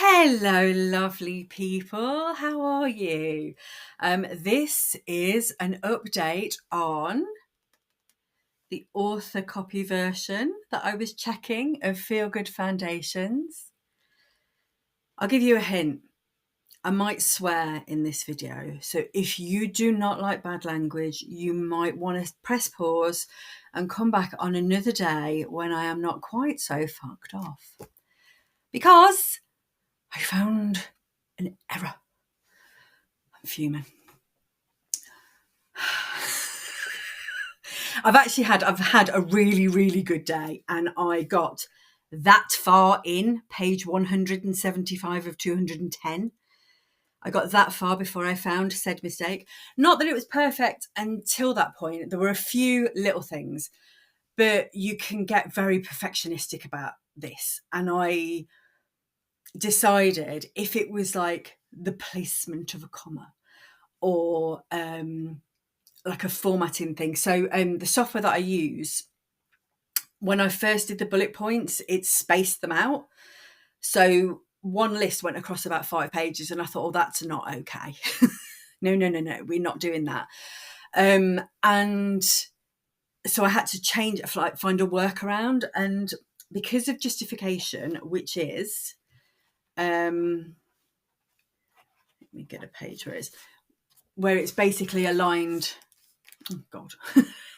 Hello, lovely people. How are you? This is an update on the author copy version that I was checking of Feel Good Foundations. I'll give you a hint. I might swear in this video. So if you do not like bad language, you might want to press pause and come back on another day when I am not quite so fucked off. Because I found an error. I'm fuming. I've had a really, really good day, and I got that far in page 175 of 210. I got that far before I found said mistake. Not that it was perfect until that point. There were a few little things, but you can get very perfectionistic about this. And I decided if it was like the placement of a comma or like a formatting thing. So the software that I use, when I first did the bullet points, it spaced them out. So one list went across about 5 pages, and I thought, oh, that's not okay. No, we're not doing that. And so I had to find a workaround. And because of justification, which is, let me get a page where it's basically aligned. Oh God,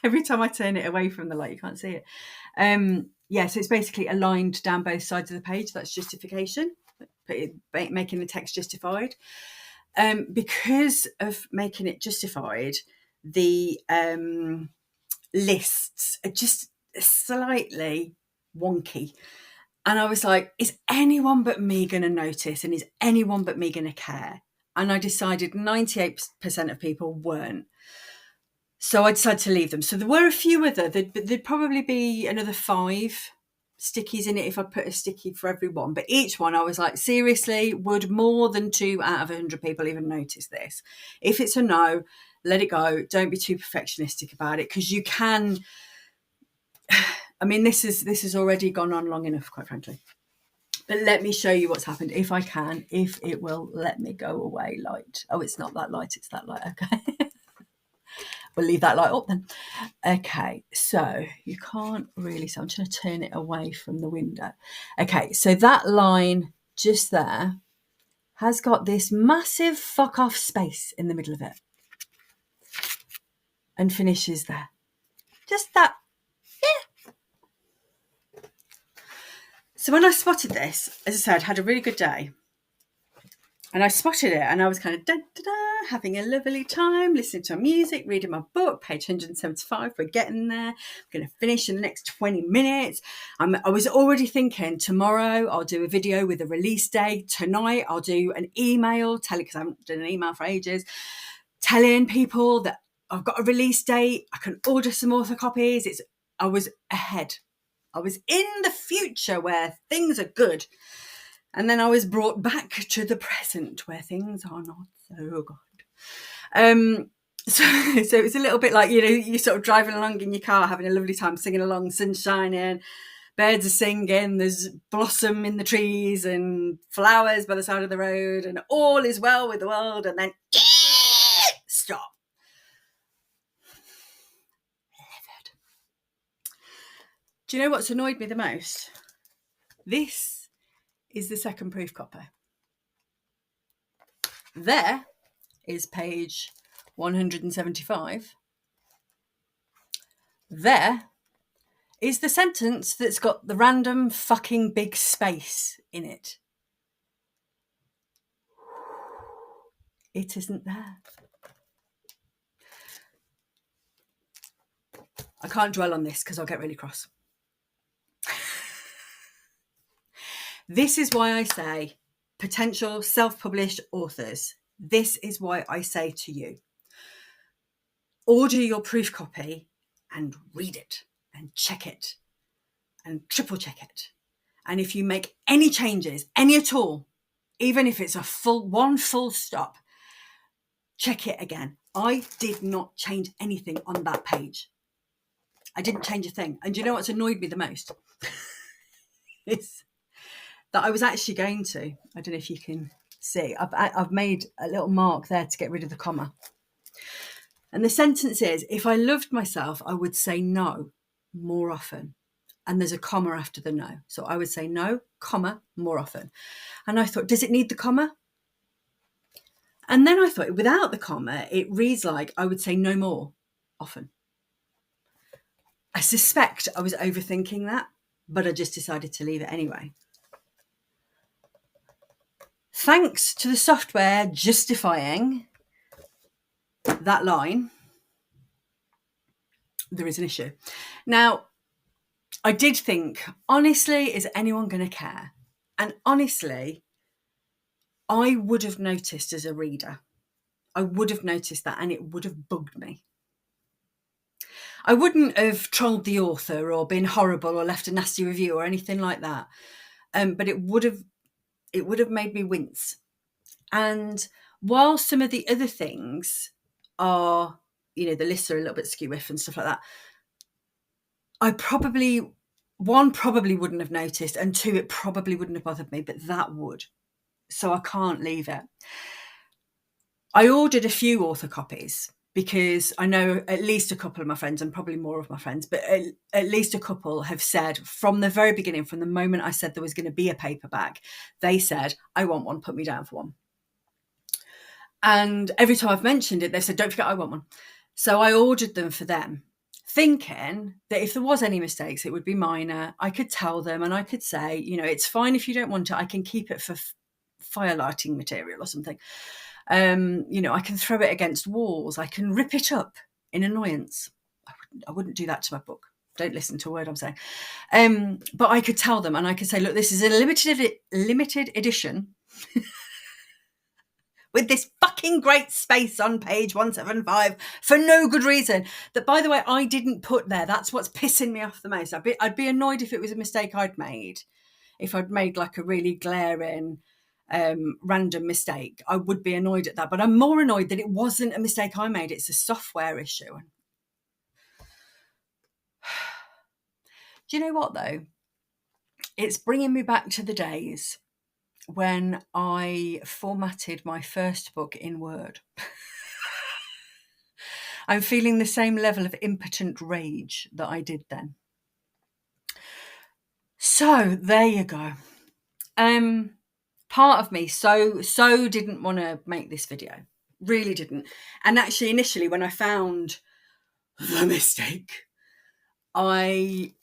every time I turn it away from the light, you can't see it. So it's basically aligned down both sides of the page. That's justification, making the text justified. Because of making it justified, the lists are just slightly wonky. And I was like, is anyone but me going to notice? And is anyone but me going to care? And I decided 98% of people weren't. So I decided to leave them. So there were a few other, there'd probably be another 5 stickies in it if I put a sticky for every one. But each one I was like, seriously, would more than 2 out of 100 people even notice this? If it's a no, let it go. Don't be too perfectionistic about it, because you can, I mean, this has already gone on long enough, quite frankly. But let me show you what's happened, if I can, if it will let me go away light. Oh, it's not that light, it's that light, okay. We'll leave that light up then. Okay, so you can't really, so I'm trying to turn it away from the window. Okay, so that line just there has got this massive fuck off space in the middle of it and finishes there. Just that, yeah. So when I spotted this, as I said, had a really good day. And I spotted it and I was kind of having a lovely time, listening to music, reading my book, page 175. We're getting there. I'm going to finish in the next 20 minutes. I was already thinking tomorrow I'll do a video with a release date. Tonight I'll do an email, because I haven't done an email for ages, telling people that I've got a release date. I can order some author copies. I was ahead. I was in the future where things are good. And then I was brought back to the present where things are not so good. So it was a little bit like, you're sort of driving along in your car, having a lovely time, singing along, sun shining, birds are singing, there's blossom in the trees and flowers by the side of the road, and all is well with the world. And then stop. Livid. Do you know what's annoyed me the most? This is the second proof copy. There is page 175. There is the sentence that's got the random fucking big space in it. It isn't there. I can't dwell on this because I'll get really cross. This is why I say potential self-published authors. This is why I say to you, order your proof copy and read it and check it and triple check it. And if you make any changes, any at all, even if it's one full stop, check it again. I did not change anything on that page. I didn't change a thing. And do you know what's annoyed me the most? that I was actually going to. I don't know if you can see. I've made a little mark there to get rid of the comma. And the sentence is, if I loved myself, I would say no more often. And there's a comma after the no. So I would say no, comma, more often. And I thought, does it need the comma? And then I thought, without the comma, it reads like I would say no more often. I suspect I was overthinking that, but I just decided to leave it anyway. Thanks to the software justifying that line, there is an issue. Now, I did think, honestly, is anyone going to care? And honestly, I would have noticed as a reader. I would have noticed that, and it would have bugged me. I wouldn't have trolled the author or been horrible or left a nasty review or anything like that. But it would have made me wince. And while some of the other things are, the lists are a little bit skew-iff and stuff like that, I probably wouldn't have noticed, and two, it probably wouldn't have bothered me, but that would. So I can't leave it. I ordered a few author copies because I know at least a couple of my friends, and probably more of my friends, but at least a couple have said from the very beginning, from the moment I said there was going to be a paperback, they said, I want one, put me down for one. And every time I've mentioned it, they've said, don't forget I want one. So I ordered them for them, thinking that if there was any mistakes, it would be minor. I could tell them and I could say, it's fine if you don't want it. I can keep it for firelighting material or something. I can throw it against walls. I can rip it up in annoyance. I wouldn't do that to my book. Don't listen to a word I'm saying. But I could tell them and I could say, look, this is a limited edition with this fucking great space on page 175 for no good reason. That, by the way, I didn't put there. That's what's pissing me off the most. I'd be annoyed if it was a mistake I'd made. If I'd made like a really glaring random mistake, I would be annoyed at that. But I'm more annoyed that it wasn't a mistake I made. It's a software issue. Do you know what, though? It's bringing me back to the days when I formatted my first book in Word. I'm feeling the same level of impotent rage that I did then. So there you go. Part of me so didn't want to make this video. Really didn't. And actually, initially, when I found the mistake, I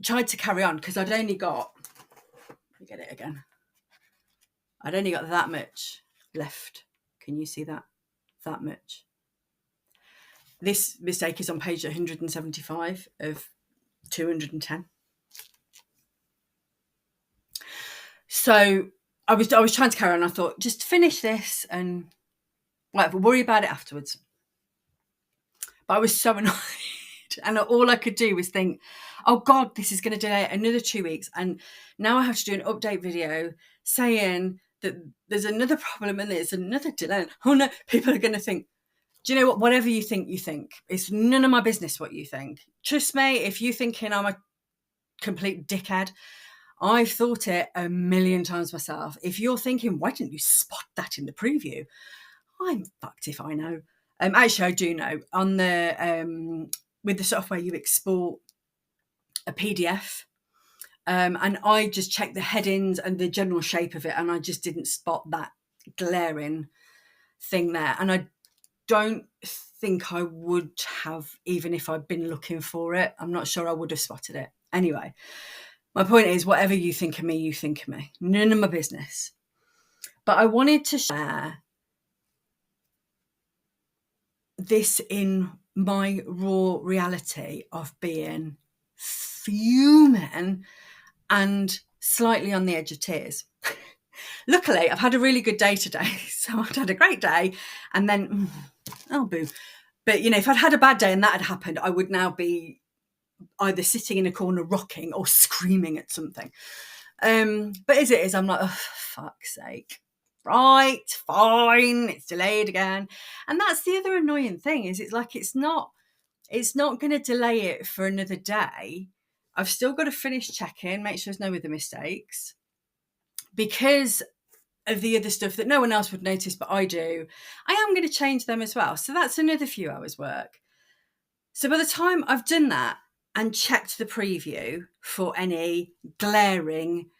tried to carry on because I'd only got, let me get it again. I'd only got that much left. Can you see that? That much. This mistake is on page 175 of 210. So I was trying to carry on. I thought, just finish this and whatever, worry about it afterwards. But I was so annoyed. And all I could do was think, oh God, this is going to delay another 2 weeks. And now I have to do an update video saying that there's another problem and there's another delay. Oh no, people are going to think, do you know what? Whatever you think, you think. It's none of my business what you think. Trust me, if you're thinking I'm a complete dickhead, I've thought it a million times myself. If you're thinking, why didn't you spot that in the preview? I'm fucked if I know. Actually, I do know. On the with the software, you export a PDF, and I just checked the headings and the general shape of it, and I just didn't spot that glaring thing there. And I don't think I would have, even if I'd been looking for it. I'm not sure I would have spotted it. Anyway, my point is, whatever you think of me, you think of me. None of my business. But I wanted to share this in my raw reality of being fuming and slightly on the edge of tears. Luckily, I've had a really good day today. So I've had a great day and then, oh, boo. But, if I'd had a bad day and that had happened, I would now be either sitting in a corner rocking or screaming at something. But as it is, I'm like, oh, for fuck's sake. Right, fine, it's delayed again. And that's the other annoying thing is it's like it's not going to delay it for another day. I've still got to finish checking, make sure there's no other mistakes. because of the other stuff that no one else would notice, but I do, I am going to change them as well. So that's another few hours work. So by the time I've done that and checked the preview for any glaring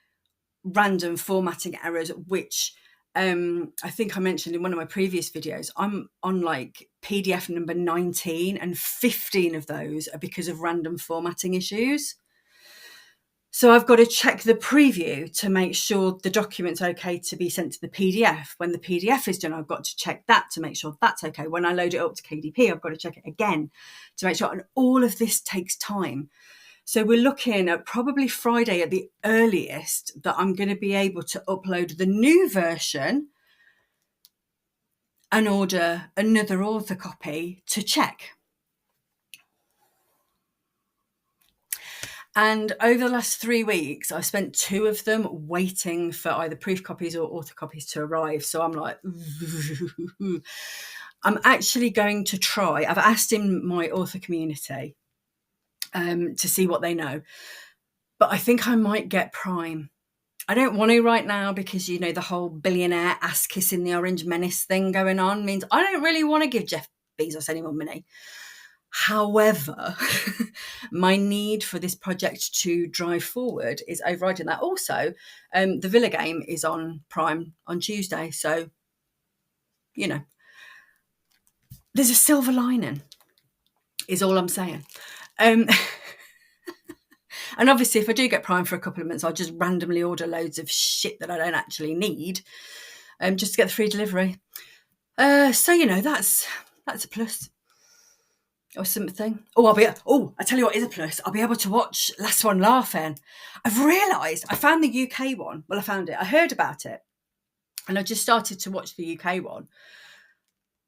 random formatting errors, which I think I mentioned in one of my previous videos, I'm on like PDF number 19 and 15 of those are because of random formatting issues. So I've got to check the preview to make sure the document's okay to be sent to the PDF. When the PDF is done, I've got to check that to make sure that's okay. When I load it up to KDP, I've got to check it again to make sure. And all of this takes time. So we're looking at probably Friday at the earliest that I'm going to be able to upload the new version and order another author copy to check. And over the last 3 weeks, I've spent 2 of them waiting for either proof copies or author copies to arrive. So I'm like, I'm actually going to try. I've asked in my author community to see what they know. But I think I might get Prime. I don't want to right now because, you know, the whole billionaire ass kissing the orange menace thing going on means I don't really want to give Jeff Bezos any more money. However, my need for this project to drive forward is overriding that. Also, the Villa game is on Prime on Tuesday. So, you know, there's a silver lining is all I'm saying. And obviously, if I do get Prime for a couple of months, I'll just randomly order loads of shit that I don't actually need just to get the free delivery. So, you know, that's a plus. Or something. I tell you what is a plus. I'll be able to watch Last One Laughing. I've realised I found the UK one. Well, I found it. I heard about it. And I just started to watch the UK one.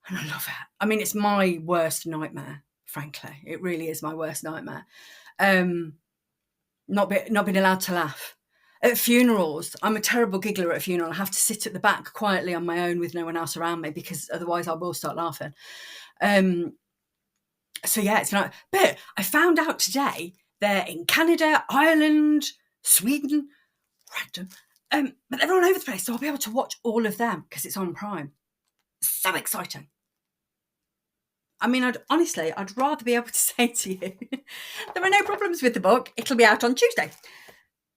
And I love it. I mean, it's my worst nightmare, frankly. It really is my worst nightmare. Not being allowed to laugh. At funerals, I'm a terrible giggler at a funeral. I have to sit at the back quietly on my own with no one else around me because otherwise I will start laughing. So yeah, it's not. But I found out today they're in Canada, Ireland, Sweden, random. But they're all over the place, so I'll be able to watch all of them because it's on Prime. So exciting. I mean, I'd rather be able to say to you, there are no problems with the book. It'll be out on Tuesday.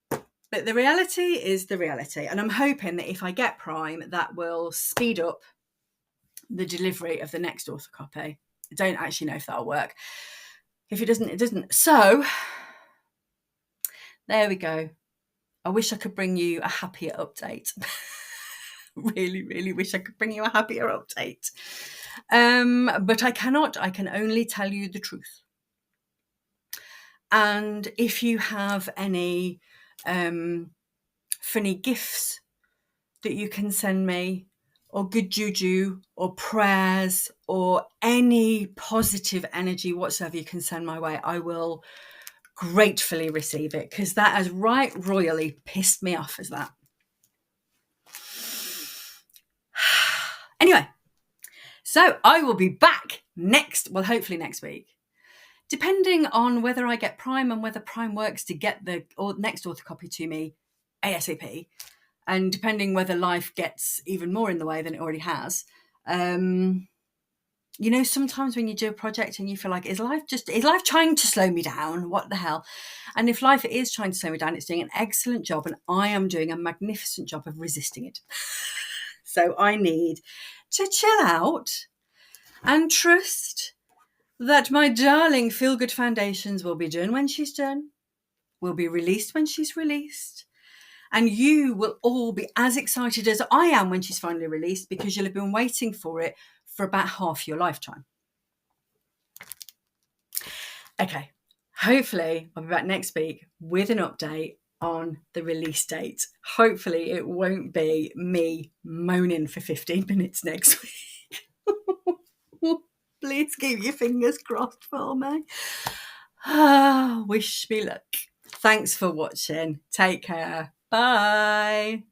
But the reality is the reality. And I'm hoping that if I get Prime, that will speed up the delivery of the next author copy. I don't actually know if that'll work. If it doesn't, it doesn't. So there we go. I wish I could bring you a happier update. Really, really wish I could bring you a happier update. But I cannot. I can only tell you the truth. And if you have any funny gifts that you can send me, or good juju, or prayers, or any positive energy whatsoever you can send my way, I will gratefully receive it, because that has right royally pissed me off as that. Anyway, so I will be back hopefully next week, depending on whether I get Prime and whether Prime works to get the next author copy to me ASAP. And depending whether life gets even more in the way than it already has. You know, sometimes when you do a project and you feel like, is life trying to slow me down? What the hell? And if life is trying to slow me down, it's doing an excellent job, and I am doing a magnificent job of resisting it. So I need to chill out and trust that my darling Feel Good Foundations will be done when she's done, will be released when she's released. And you will all be as excited as I am when she's finally released, because you'll have been waiting for it for about half your lifetime. Okay, hopefully I'll be back next week with an update on the release date. Hopefully it won't be me moaning for 15 minutes next week. Please keep your fingers crossed for me. Wish me luck. Thanks for watching. Take care. Bye.